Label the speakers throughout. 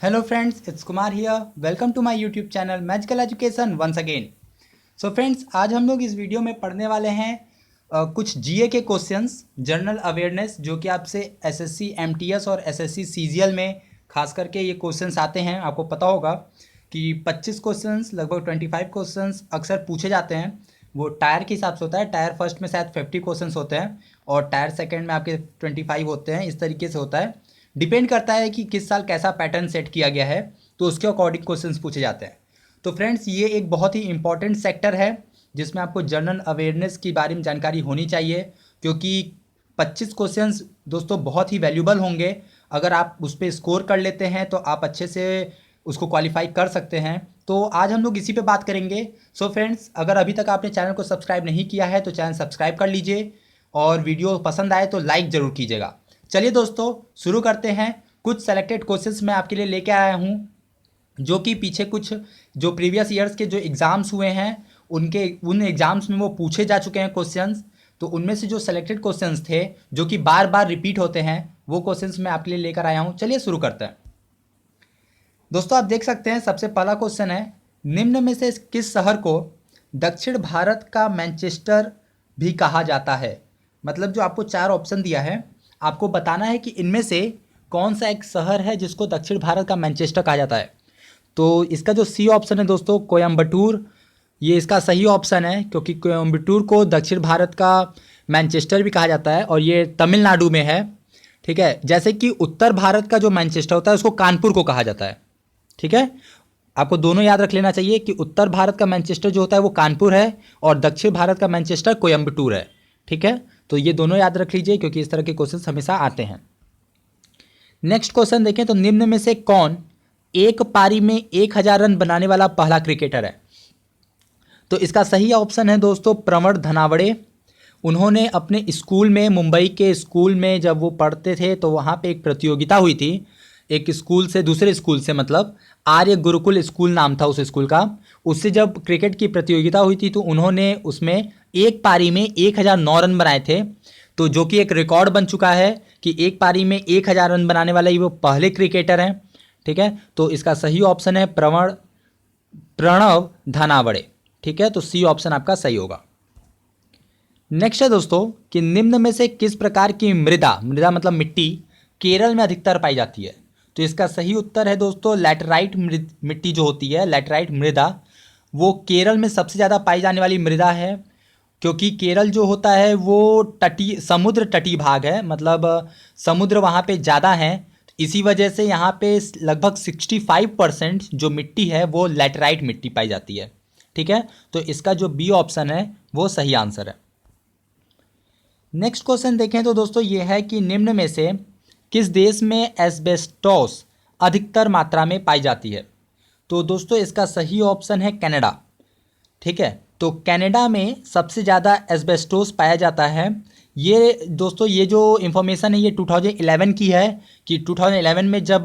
Speaker 1: Hello friends, it's Kumar here. Welcome to my YouTube channel Magical Education once again. So friends, आज हम लोग इस video में पढ़ने वाले हैं कुछ जीए के क्वेश्चंस, जनरल अवेयरनेस, जो कि आपसे एसएससी एमटीएस और एसएससी सीजीएल में खास करके ये क्वेश्चंस आते हैं। आपको पता होगा कि 25 क्वेश्चंस, लगभग 25 क्वेश्चंस अक्सर पूछे जाते हैं। वो टायर के हिसाब से होता है। टायर फर्स्ट में शायद 50 क्वेश्चंस होते हैं और टायर सेकेंड में आपके 25 होते हैं। इस तरीके से होता है, डिपेंड करता है कि किस साल कैसा पैटर्न सेट किया गया है, तो उसके अकॉर्डिंग क्वेश्चंस पूछे जाते हैं। तो फ्रेंड्स, ये एक बहुत ही इंपॉर्टेंट सेक्टर है जिसमें आपको जनरल अवेयरनेस के बारे में जानकारी होनी चाहिए, क्योंकि 25 क्वेश्चंस दोस्तों बहुत ही वैल्यूबल होंगे। अगर आप उस पर स्कोर कर लेते हैं तो आप अच्छे से उसको क्वालिफाई कर सकते हैं। तो आज हम लोग इसी पे बात करेंगे। सो फ्रेंड्स, अगर अभी तक आपने चैनल को सब्सक्राइब नहीं किया है तो चैनल सब्सक्राइब कर लीजिए और वीडियो पसंद आए तो लाइक ज़रूर कीजिएगा। चलिए दोस्तों, शुरू करते हैं। कुछ सेलेक्टेड क्वेश्चंस मैं आपके लिए लेके आया हूँ, जो कि पीछे कुछ जो प्रीवियस ईयर्स के जो एग्ज़ाम्स हुए हैं उन एग्ज़ाम्स में वो पूछे जा चुके हैं क्वेश्चंस। तो उनमें से जो सेलेक्टेड क्वेश्चंस थे जो कि बार बार रिपीट होते हैं, वो क्वेश्चंस मैं आपके लिए लेकर आया हूँ। चलिए शुरू करते हैं। दोस्तों, आप देख सकते हैं, सबसे पहला क्वेश्चन है, निम्न में से किस शहर को दक्षिण भारत का मैनचेस्टर भी कहा जाता है? मतलब जो आपको 4 ऑप्शन दिया है, आपको बताना है कि इनमें से कौन सा एक शहर है जिसको दक्षिण भारत का मैनचेस्टर कहा जाता है। तो इसका जो सी ऑप्शन है दोस्तों, कोयम्बटूर, ये इसका सही ऑप्शन है, क्योंकि कोयम्बटूर को दक्षिण भारत का मैनचेस्टर भी कहा जाता है और ये तमिलनाडु में है। ठीक है, जैसे कि उत्तर भारत का जो मैनचेस्टर होता है उसको कानपुर को कहा जाता है। ठीक है, आपको दोनों याद रख लेना चाहिए कि उत्तर भारत का मैनचेस्टर जो होता है वो कानपुर है और दक्षिण भारत का मैनचेस्टर कोयम्बटूर है। ठीक है, तो ये दोनों याद रख लीजिए क्योंकि इस तरह के क्वेश्चन हमेशा आते हैं। नेक्स्ट क्वेश्चन देखें तो निम्न में से कौन एक पारी में 1000 रन बनाने वाला पहला क्रिकेटर है? तो इसका सही ऑप्शन है दोस्तों प्रवण धनावड़े। उन्होंने अपने स्कूल में, मुंबई के स्कूल में जब वो पढ़ते थे तो वहाँ पे एक प्रतियोगिता हुई थी, एक स्कूल से दूसरे स्कूल से, मतलब आर्य गुरुकुल स्कूल नाम था उस स्कूल का। उससे जब क्रिकेट की प्रतियोगिता हुई थी तो उन्होंने उसमें एक पारी में 1009 रन बनाए थे, तो जो कि एक रिकॉर्ड बन चुका है कि एक पारी में 1000 रन बनाने वाले ही वो पहले क्रिकेटर हैं। ठीक है, तो इसका सही ऑप्शन है प्रणव धनावड़े। ठीक है, तो सी ऑप्शन आपका सही होगा। नेक्स्ट है दोस्तों कि निम्न में से किस प्रकार की मृदा, मृदा मतलब मिट्टी, केरल में अधिकतर पाई जाती है? तो इसका सही उत्तर है दोस्तों लैटराइट मिट्टी जो होती है, लैटराइट मृदा, वो केरल में सबसे ज़्यादा पाई जाने वाली मृदा है। क्योंकि केरल जो होता है वो तटीय, समुद्र तटीय भाग है, मतलब समुद्र वहाँ पे ज़्यादा है। इसी वजह से यहाँ पे लगभग 65% जो मिट्टी है वो लैटराइट मिट्टी पाई जाती है। ठीक है, तो इसका जो बी ऑप्शन है वो सही आंसर है। नेक्स्ट क्वेश्चन देखें तो दोस्तों ये है कि निम्न में से किस देश में एस्बेस्टोस अधिकतर मात्रा में पाई जाती है? तो दोस्तों इसका सही ऑप्शन है कनाडा। ठीक है, तो कनाडा में सबसे ज़्यादा एस्बेस्टोस पाया जाता है। ये दोस्तों, ये जो इन्फॉर्मेशन है ये 2011 की है कि 2011 में जब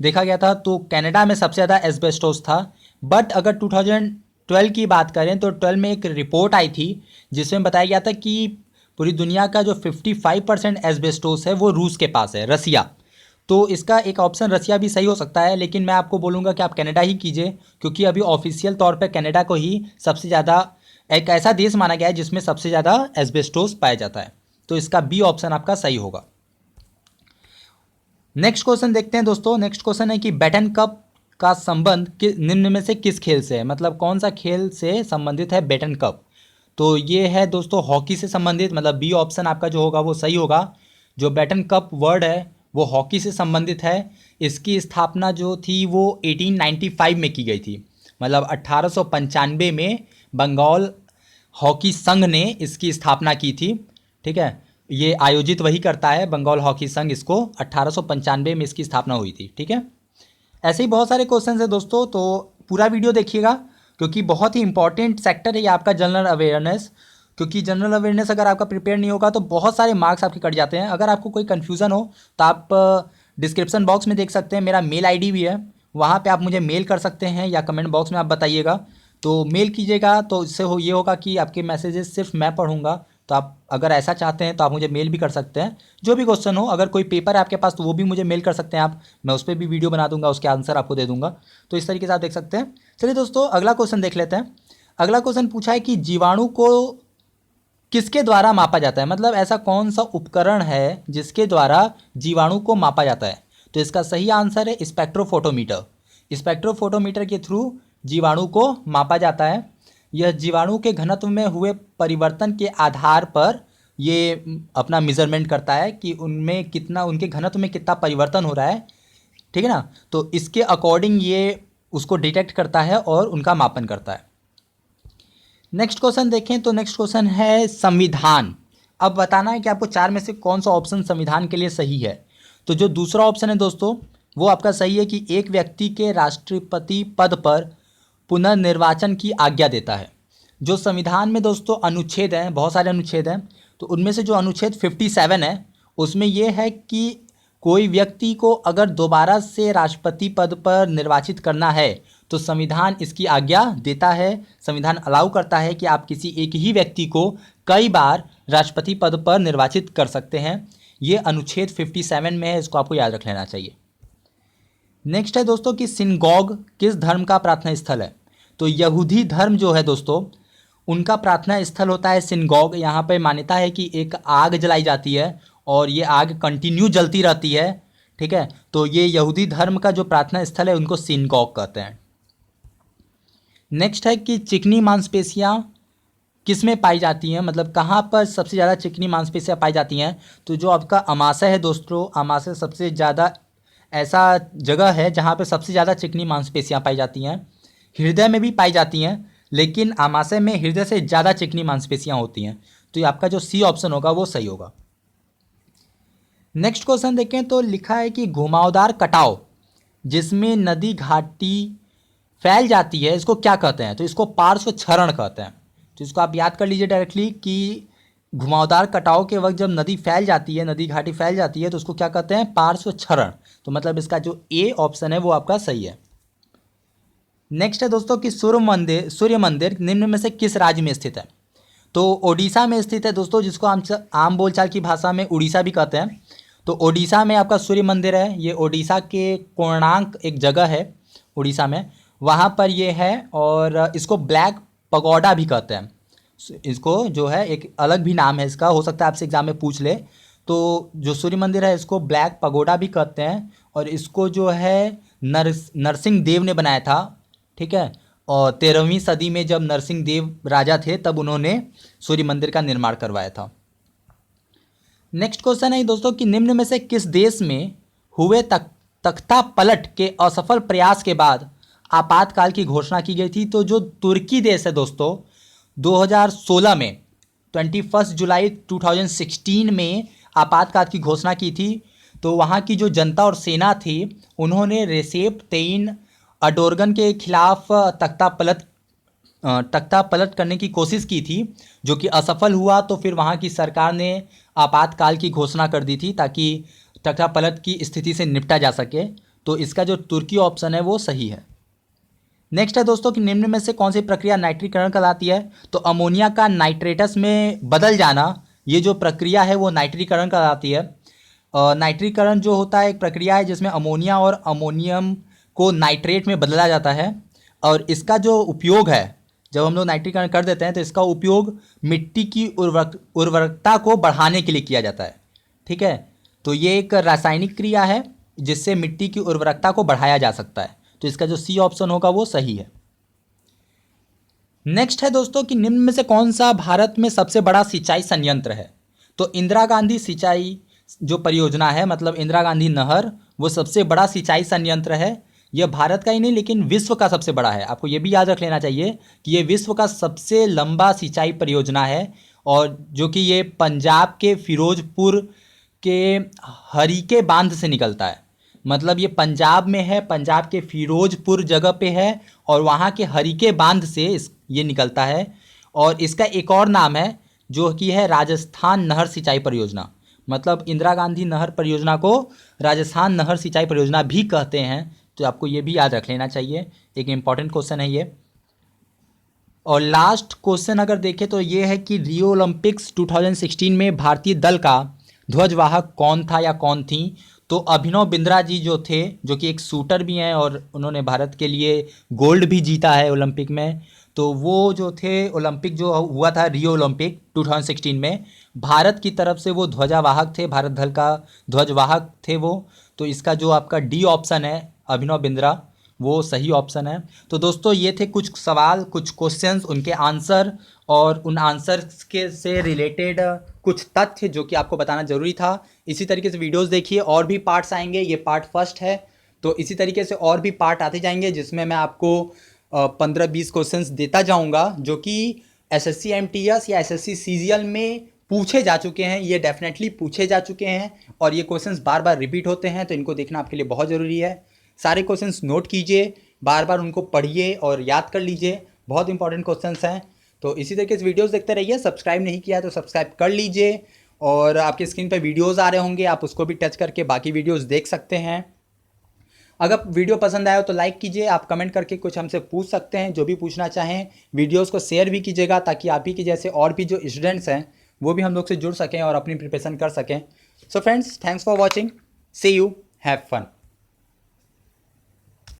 Speaker 1: देखा गया था तो कनाडा में सबसे ज़्यादा एस्बेस्टोस था। बट अगर 2012 की बात करें तो 12 में एक रिपोर्ट आई थी जिसमें बताया गया था कि पूरी दुनिया का जो 55% एस्बेस्टोस है वो रूस के पास है, रसिया। तो इसका एक ऑप्शन रसिया भी सही हो सकता है, लेकिन मैं आपको बोलूँगा कि आप कनाडा ही कीजिए, क्योंकि अभी ऑफिशियल तौर पे कनाडा को ही सबसे ज़्यादा, एक ऐसा देश माना गया है जिसमें सबसे ज़्यादा एस्बेस्टोस पाया जाता है। तो इसका बी ऑप्शन आपका सही होगा। नेक्स्ट क्वेश्चन देखते हैं दोस्तों। नेक्स्ट क्वेश्चन है कि बैटन कप का संबंध निम्न में से किस खेल से है? मतलब कौन सा खेल से संबंधित है बैटन कप? तो ये है दोस्तों हॉकी से संबंधित, मतलब बी ऑप्शन आपका जो होगा वो सही होगा। जो बैटन कप वर्ड है वो हॉकी से संबंधित है। इसकी स्थापना जो थी वो 1895 में की गई थी, मतलब 1895 में बंगाल हॉकी संघ ने इसकी स्थापना की थी। ठीक है, ये आयोजित वही करता है, बंगाल हॉकी संघ, इसको 1895 में इसकी स्थापना हुई थी। ठीक है, ऐसे ही बहुत सारे क्वेश्चन है दोस्तों, तो पूरा वीडियो देखिएगा क्योंकि बहुत ही इंपॉर्टेंट सेक्टर है ये आपका जनरल अवेयरनेस। क्योंकि जनरल अवेयरनेस अगर आपका प्रिपेयर नहीं होगा तो बहुत सारे मार्क्स आपके कट जाते हैं। अगर आपको कोई कन्फ्यूज़न हो तो आप डिस्क्रिप्शन बॉक्स में देख सकते हैं, मेरा मेल आईडी भी है, वहाँ पे आप मुझे मेल कर सकते हैं या कमेंट बॉक्स में आप बताइएगा। तो मेल कीजिएगा तो इससे ये होगा कि आपके मैसेजेस सिर्फ मैं पढ़ूँगा, तो आप अगर ऐसा चाहते हैं तो आप मुझे मेल भी कर सकते हैं। जो भी क्वेश्चन हो, अगर कोई पेपर है आपके पास तो वो भी मुझे मेल कर सकते हैं आप, मैं उस पर भी वीडियो बना दूंगा, उसके आंसर आपको दे दूंगा। तो इस तरीके से आप देख सकते हैं। चलिए दोस्तों, अगला क्वेश्चन देख लेते हैं। अगला क्वेश्चन पूछा है कि जीवाणु को किसके द्वारा मापा जाता है, मतलब ऐसा कौन सा उपकरण है जिसके द्वारा जीवाणु को मापा जाता है। तो इसका सही आंसर है स्पेक्ट्रोफोटोमीटर। स्पेक्ट्रोफोटोमीटर के थ्रू जीवाणु को मापा जाता है। यह जीवाणु के घनत्व में हुए परिवर्तन के आधार पर ये अपना मेजरमेंट करता है कि उनमें कितना, उनके घनत्व में कितना परिवर्तन हो रहा है, ठीक है ना। तो इसके अकॉर्डिंग ये उसको डिटेक्ट करता है और उनका मापन करता है। नेक्स्ट क्वेश्चन देखें तो नेक्स्ट क्वेश्चन है संविधान। अब बताना है कि आपको चार में से कौन सा ऑप्शन संविधान के लिए सही है। तो जो दूसरा ऑप्शन है दोस्तों वो आपका सही है कि एक व्यक्ति के राष्ट्रपति पद पर पुनर्निर्वाचन की आज्ञा देता है। जो संविधान में दोस्तों अनुच्छेद हैं, बहुत सारे अनुच्छेद हैं, तो उनमें से जो अनुच्छेद 57 है उसमें यह है कि कोई व्यक्ति को अगर दोबारा से राष्ट्रपति पद पर निर्वाचित करना है तो संविधान इसकी आज्ञा देता है। संविधान अलाउ करता है कि आप किसी एक ही व्यक्ति को कई बार राष्ट्रपति पद पर निर्वाचित कर सकते हैं। ये अनुच्छेद 57 में है, इसको आपको याद रख लेना चाहिए। नेक्स्ट है दोस्तों कि सिनगॉग किस धर्म का प्रार्थना स्थल है। तो यहूदी धर्म जो है दोस्तों उनका प्रार्थना स्थल होता है सिनगॉग। यहाँ पे मान्यता है कि एक आग जलाई जाती है और ये आग कंटिन्यू जलती रहती है, ठीक है। तो ये यहूदी धर्म का जो प्रार्थना स्थल है उनको सिनगॉग कहते हैं। नेक्स्ट है कि चिकनी मांसपेशियाँ किस में पाई जाती हैं, मतलब कहाँ पर सबसे ज़्यादा चिकनी मांसपेशियाँ पाई जाती हैं। तो जो आपका अमाशय है दोस्तों, अमाशय सबसे ज़्यादा ऐसा जगह है जहाँ पे सबसे ज़्यादा चिकनी मांसपेशियाँ पाई जाती हैं। हृदय में भी पाई जाती हैं, लेकिन आमाशय में हृदय से ज़्यादा चिकनी मांसपेशियाँ होती हैं। तो ये आपका जो सी ऑप्शन होगा वो सही होगा। नेक्स्ट क्वेश्चन देखें तो लिखा है कि घुमावदार कटाव जिसमें नदी घाटी फैल जाती है इसको क्या कहते हैं। तो इसको पार्श्व क्षरण कहते हैं। तो इसको आप याद कर लीजिए डायरेक्टली कि घुमावदार कटाव के वक्त जब नदी फैल जाती है, नदी घाटी फैल जाती है तो उसको क्या कहते हैं, पार्श्व क्षरण। तो मतलब इसका जो ए ऑप्शन है वो आपका सही है। नेक्स्ट है दोस्तों कि सूर्य मंदिर निम्न में से किस राज्य में स्थित है। तो ओडिशा में स्थित है दोस्तों, जिसको हम आम बोलचाल की भाषा में उड़ीसा भी कहते हैं। तो ओडिशा में आपका सूर्य मंदिर है। ये ओडिशा के कोणार्क एक जगह है उड़ीसा में, वहाँ पर ये है। और इसको ब्लैक पगोडा भी कहते हैं। इसको जो है एक अलग भी नाम है इसका, हो सकता है आपसे एग्जाम में पूछ ले। तो जो सूर्य मंदिर है इसको ब्लैक पगोडा भी कहते हैं। और इसको जो है नरसिंह देव ने बनाया था, ठीक है। और 13वीं सदी में जब नरसिंह देव राजा थे तब उन्होंने सूर्य मंदिर का निर्माण करवाया था। नेक्स्ट क्वेश्चन है दोस्तों कि निम्न में से किस देश में हुए तख्ता पलट के असफल प्रयास के बाद आपातकाल की घोषणा की गई थी। तो जो तुर्की देश है दोस्तों 2016 में 21 जुलाई 2016 में आपातकाल की घोषणा की थी। तो वहाँ की जो जनता और सेना थी उन्होंने रेसेप तय्यिप एर्दोगन के खिलाफ तख्ता पलट करने की कोशिश की थी, जो कि असफल हुआ। तो फिर वहाँ की सरकार ने आपातकाल की घोषणा कर दी थी ताकि तख्ता पलट की स्थिति से निपटा जा सके। तो इसका जो तुर्की ऑप्शन है वो सही है। नेक्स्ट है दोस्तों कि निम्न में से कौन सी प्रक्रिया नाइट्रीकरण कहलाती है। तो अमोनिया का नाइट्रेटस में बदल जाना, ये जो प्रक्रिया है वो नाइट्रीकरण कहलाती है। नाइट्रीकरण जो होता है एक प्रक्रिया है जिसमें अमोनिया और अमोनियम को नाइट्रेट में बदला जाता है। और इसका जो उपयोग है, जब हम लोग नाइट्रीकरण कर देते हैं तो इसका उपयोग मिट्टी की उर्वरकता को बढ़ाने के लिए किया जाता है, ठीक है। तो ये एक रासायनिक क्रिया है जिससे मिट्टी की उर्वरकता को बढ़ाया जा सकता है। तो इसका जो सी ऑप्शन होगा वो सही है। नेक्स्ट है दोस्तों कि निम्न में से कौन सा भारत में सबसे बड़ा सिंचाई संयंत्र है। तो इंदिरा गांधी सिंचाई जो परियोजना है, मतलब इंदिरा गांधी नहर, वो सबसे बड़ा सिंचाई संयंत्र है। यह भारत का ही नहीं लेकिन विश्व का सबसे बड़ा है। आपको ये भी याद रख लेना चाहिए कि ये विश्व का सबसे लंबा सिंचाई परियोजना है। और जो कि ये पंजाब के फिरोजपुर के हरीके बांध से निकलता है। मतलब ये पंजाब में है, पंजाब के फिरोजपुर जगह पे है और वहाँ के हरीके बांध से ये निकलता है। और इसका एक और नाम है जो कि है राजस्थान नहर सिंचाई परियोजना। मतलब इंदिरा गांधी नहर परियोजना को राजस्थान नहर सिंचाई परियोजना भी कहते हैं। तो आपको ये भी याद रख लेना चाहिए, एक इम्पॉर्टेंट क्वेश्चन है ये। नेक्स्ट है दोस्तों कि निम्न में से कौन सा भारत में सबसे बड़ा सिंचाई संयंत्र है। तो इंदिरा गांधी सिंचाई परियोजना, और लास्ट क्वेश्चन अगर देखें तो ये है कि रियो ओलंपिक्स 2016 में भारतीय दल का ध्वजवाहक कौन था या कौन थी। तो अभिनव बिंद्रा जी जो थे, जो कि एक शूटर भी हैं और उन्होंने भारत के लिए गोल्ड भी जीता है ओलंपिक में। तो वो जो थे, ओलंपिक जो हुआ था रियो ओलंपिक 2016 में, भारत की तरफ से वो ध्वजावाहक थे, भारत दल का ध्वजवाहक थे वो। तो इसका जो आपका डी ऑप्शन है, अभिनव बिंद्रा, वो सही ऑप्शन है। तो दोस्तों ये थे कुछ सवाल, कुछ क्वेश्चंस, उनके आंसर और उन आंसर्स के से रिलेटेड कुछ तथ्य जो कि आपको बताना ज़रूरी था। इसी तरीके से वीडियोस देखिए, और भी पार्ट्स आएंगे, ये पार्ट फर्स्ट है। तो इसी तरीके से और भी पार्ट आते जाएंगे जिसमें मैं आपको 15-20 क्वेश्चंस देता जाऊंगा जो कि एसएससी एमटीएस या एसएससी सीजीएल में पूछे जा चुके हैं। ये डेफिनेटली पूछे जा चुके हैं और ये क्वेश्चंस बार बार रिपीट होते हैं, तो इनको देखना आपके लिए बहुत ज़रूरी है। सारे क्वेश्चंस नोट कीजिए, बार बार उनको पढ़िए और याद कर लीजिए, बहुत इंपॉर्टेंट क्वेश्चंस हैं। तो इसी तरीके से वीडियोस देखते रहिए। सब्सक्राइब नहीं किया तो सब्सक्राइब कर लीजिए, और आपकी स्क्रीन पर वीडियोस आ रहे होंगे, आप उसको भी टच करके बाकी वीडियोस देख सकते हैं। अगर वीडियो पसंद आया हो तो लाइक कीजिए, आप कमेंट करके कुछ हमसे पूछ सकते हैं, जो भी पूछना चाहें। वीडियोस को शेयर भी कीजिएगा ताकि आप ही के जैसे और भी जो स्टूडेंट्स हैं वो भी हम लोग से जुड़ सकें और अपनी प्रिपरेशन कर सकें। So friends, thanks for watching, see you, have fun.